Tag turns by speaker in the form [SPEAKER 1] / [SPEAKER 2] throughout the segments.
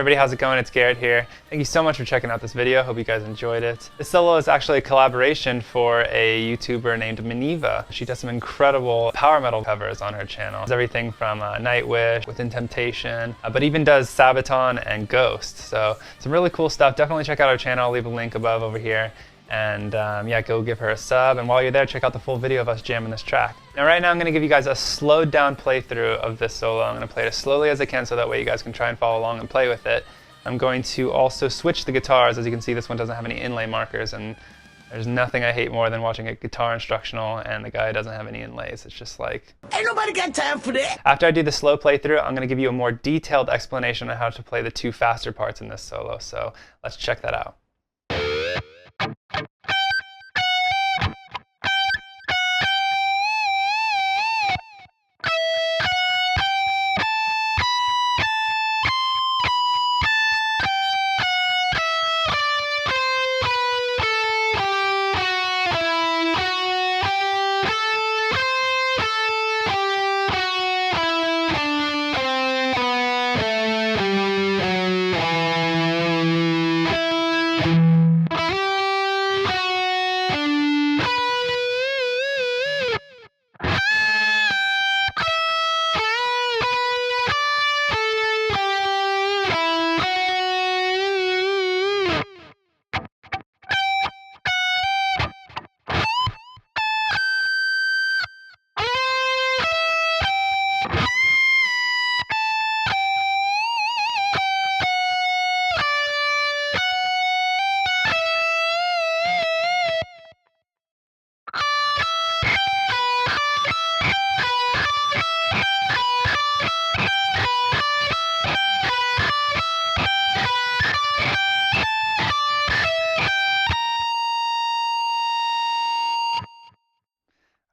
[SPEAKER 1] everybody, how's it going? It's Garrett here. Thank you so much for checking out this video. Hope you guys enjoyed it. This solo is actually a collaboration for a YouTuber named Minniva. She does some incredible power metal covers on her channel. It's everything from Nightwish, Within Temptation, but even does Sabaton and Ghost. So some really cool stuff. Definitely check out her channel. I'll leave a link above over here. And yeah, go give her a sub. And while you're there, check out the full video of us jamming this track. Now right now I'm going to give you guys a slowed down playthrough of this solo. I'm going to play it as slowly as I can so that way you guys can try and follow along and play with it. I'm going to also switch the guitars. As you can see, this one doesn't have any inlay markers, and there's nothing I hate more than watching a guitar instructional and the guy doesn't have any inlays. It's just like, ain't nobody got time for that. After I do the slow playthrough, I'm going to give you a more detailed explanation on how to play the two faster parts in this solo. So let's check that out.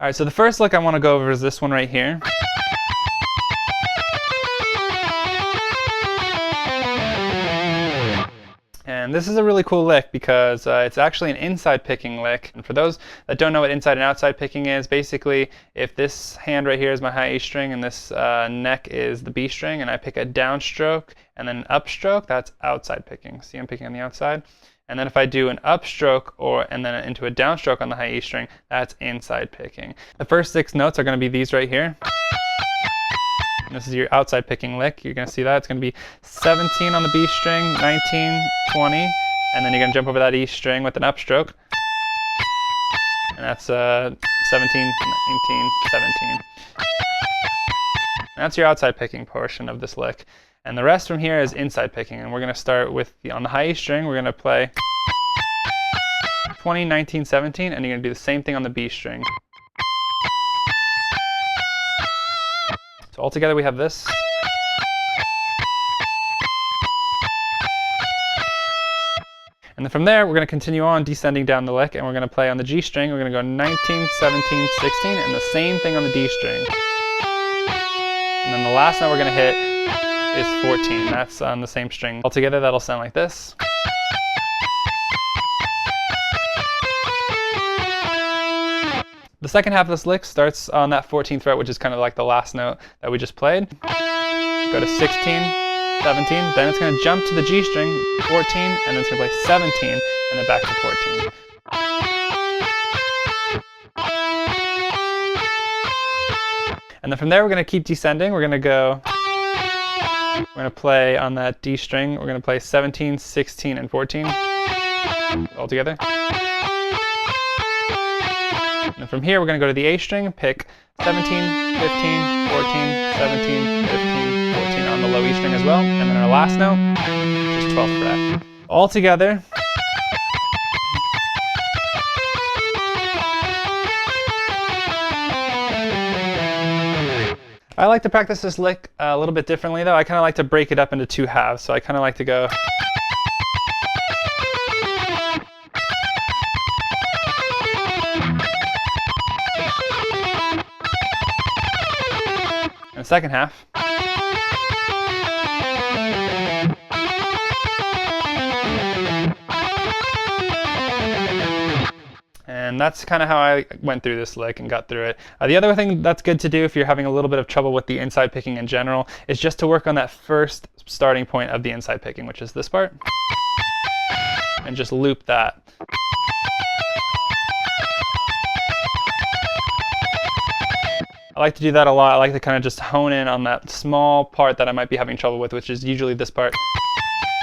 [SPEAKER 1] All right, so the first lick I want to go over is this one right here. And this is a really cool lick because it's actually an inside picking lick. And for those that don't know what inside and outside picking is, basically if this hand right here is my high A string and this neck is the B string, and I pick a downstroke and then an upstroke, that's outside picking. See, I'm picking on the outside. And then if I do an upstroke and then into a downstroke on the high E string, that's inside picking. The first 6 notes are going to be these right here. And this is your outside picking lick. You're going to see that. It's going to be 17 on the B string, 19, 20, and then you're going to jump over that E string with an upstroke. And that's 17, 19, 17. And that's your outside picking portion of this lick. And the rest from here is inside picking, and we're going to start with, on the high E string, we're going to play 20, 19, 17, and you're going to do the same thing on the B string. So all together we have this. And then from there, we're going to continue on descending down the lick, and we're going to play on the G string. We're going to go 19, 17, 16, and the same thing on the D string. And then the last note we're going to hit is 14. That's on the same string. Altogether, that'll sound like this. The second half of this lick starts on that 14th fret, which is kind of like the last note that we just played. Go to 16, 17, then it's going to jump to the G string, 14, and then it's going to play 17, and then back to 14. And then from there, we're going to keep descending. We're going to play on that D string. We're going to play 17, 16, and 14 all together. And from here, we're going to go to the A string and pick 17, 15, 14, 17, 15, 14 on the low E string as well. And then our last note is 12th fret. All together. I like to practice this lick a little bit differently though. I kind of like to break it up into 2 halves. So I kind of like to go. And the second half. And that's kind of how I went through this lick and got through it. The other thing that's good to do if you're having a little bit of trouble with the inside picking in general is just to work on that first starting point of the inside picking, which is this part, and just loop that. I like to do that a lot. I like to kind of just hone in on that small part that I might be having trouble with, which is usually this part,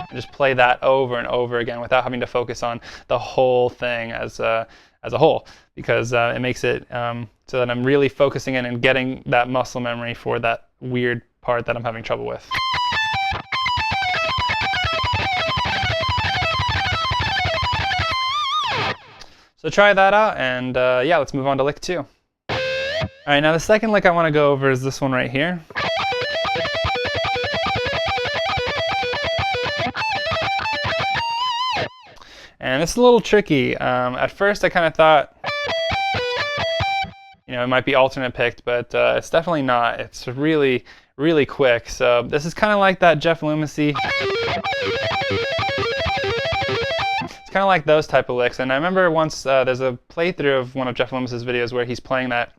[SPEAKER 1] and just play that over and over again without having to focus on the whole thing as a whole, because it makes it so that I'm really focusing in and getting that muscle memory for that weird part that I'm having trouble with. So try that out, and yeah, let's move on to lick 2. All right, now the second lick I want to go over is this one right here. And it's a little tricky. At first I kind of thought, you know, it might be alternate picked, but it's definitely not. It's really, really quick. So this is kind of like that Jeff Loomisy. It's kind of like those type of licks. And I remember once there's a playthrough of one of Jeff Loomis's videos where he's playing that.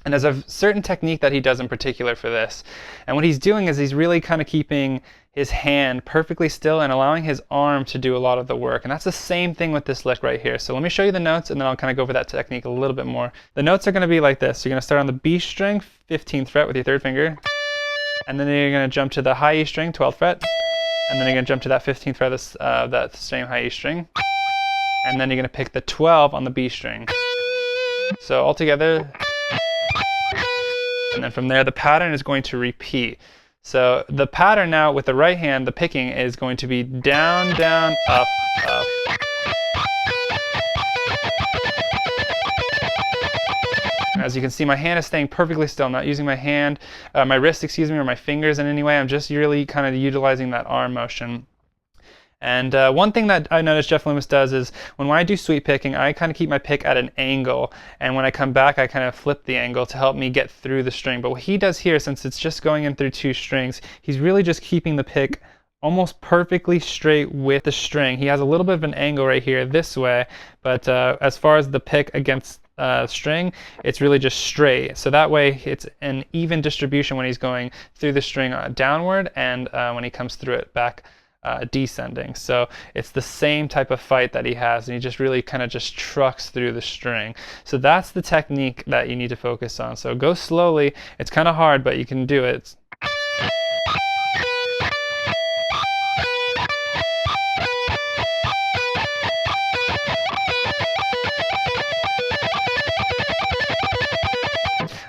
[SPEAKER 1] And there's a certain technique that he does in particular for this. And what he's doing is he's really kind of keeping his hand perfectly still and allowing his arm to do a lot of the work. And that's the same thing with this lick right here. So let me show you the notes, and then I'll kind of go over that technique a little bit more. The notes are going to be like this. So you're going to start on the B string, 15th fret with your 3rd finger. And then you're going to jump to the high E string, 12th fret. And then you're going to jump to that 15th fret of that same high E string. And then you're going to pick the 12 on the B string. So all together. And then from there, the pattern is going to repeat. So the pattern now with the right hand, the picking, is going to be down, down, up, up. And as you can see, my hand is staying perfectly still. I'm not using my hand, my wrist, excuse me, or my fingers in any way. I'm just really kind of utilizing that arm motion. And one thing that I noticed Jeff Loomis does is when I do sweep picking, I kind of keep my pick at an angle, and when I come back I kind of flip the angle to help me get through the string. But what he does here, since it's just going in through 2 strings, he's really just keeping the pick almost perfectly straight with the string. He has a little bit of an angle right here this way, but as far as the pick against string, it's really just straight. So that way it's an even distribution when he's going through the string downward, and when he comes through it back descending. So it's the same type of fight that he has, and he just really kind of just trucks through the string. So that's the technique that you need to focus on. So go slowly. It's kind of hard, but you can do it.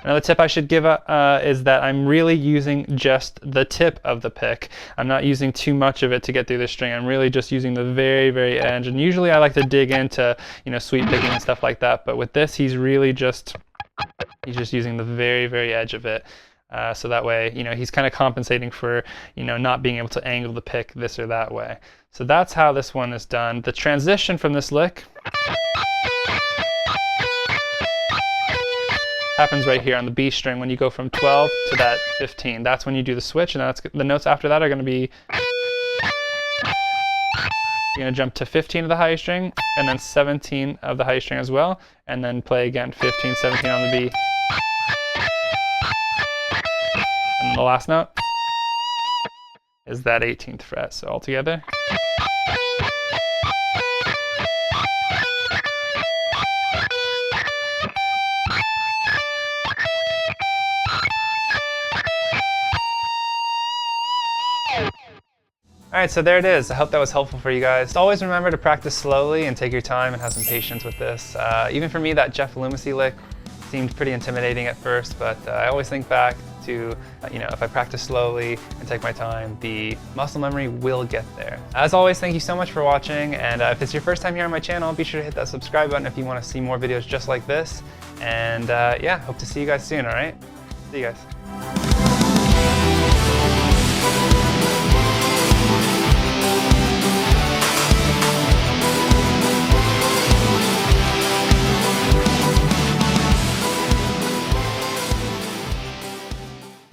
[SPEAKER 1] Another tip I should give is that I'm really using just the tip of the pick. I'm not using too much of it to get through the string. I'm really just using the very, very edge. And usually I like to dig into, you know, sweep picking and stuff like that. But with this, he's just using the very, very edge of it. So that way, you know, he's kind of compensating for, you know, not being able to angle the pick this or that way. So that's how this one is done. The transition from this lick happens right here on the B string when you go from 12 to that 15. That's when you do the switch, and that's, the notes after that are going to be, you're going to jump to 15 of the high string, and then 17 of the high string as well, and then play again 15, 17 on the B. And then the last note is that 18th fret. So all together. Alright, so there it is. I hope that was helpful for you guys. Always remember to practice slowly and take your time and have some patience with this. Even for me, that Jeff Loomisy lick seemed pretty intimidating at first, but I always think back to, you know, if I practice slowly and take my time, the muscle memory will get there. As always, thank you so much for watching, and if it's your first time here on my channel, be sure to hit that subscribe button if you want to see more videos just like this. And yeah, hope to see you guys soon, alright? See you guys.